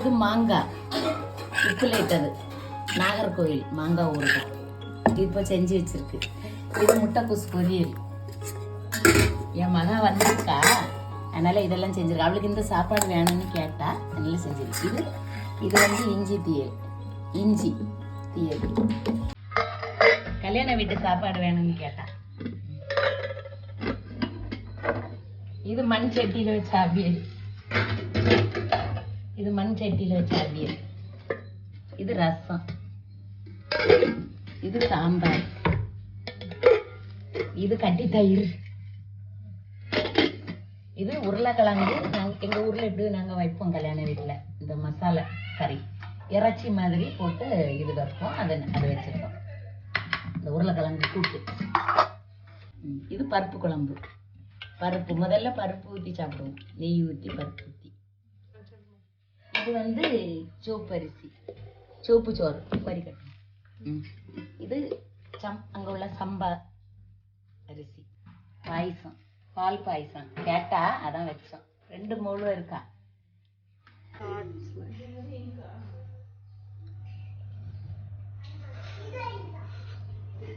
இது மாங்காய் உப்பு லேட்டது நாகர்கோவில் மாங்காய் ஊறுகாய் இப்போ செஞ்சு வச்சிருக்கு. இது முட்டைக்கூசு பொரியல். என் மகா வந்திருக்கா, அதனால இதெல்லாம் செஞ்சிருக்கா. அவளுக்கு இந்த சாப்பாடு வேணும்னு கேட்டா, அதனால செஞ்சிருக்கு. இது வந்து இஞ்சி தீயல், இஞ்சி தீயல். கல்யாண வீட்டு சாப்பாடு வேணும்னு கேட்டா. இது மண் சட்டியில வச்ச அவியல். இது மண் சட்டியில வச்ச அவியல். இது ரசம். இது சாம்பார். இது கட்டி தயிர். இது உருளைக்கிழங்கு. எங்க ஊர்ல எப்படி நாங்க வைப்போம் கல்யாண வீட்டுல, இந்த மசாலா கறி இறைச்சி மாதிரி போட்டு இது வைப்போம். அதை வச்சிருக்கோம். இந்த உருளைக்கிழங்கு கூட்டு. இது பருப்பு குழம்பு. பருப்பு முதல்ல பருப்பு ஊற்றி சாப்பிடுவோம், நெய் ஊற்றி பருப்பு ஊற்றி. இது வந்து சோப்பு அரிசி, சோப்பு சோறு பறிக்கட்டும். இது அங்கே உள்ள சம்பா அரிசி. பாயசம், பால் பாயசம் கேட்டா அதான் வச்சோம். 2 மோளும் இருக்கா.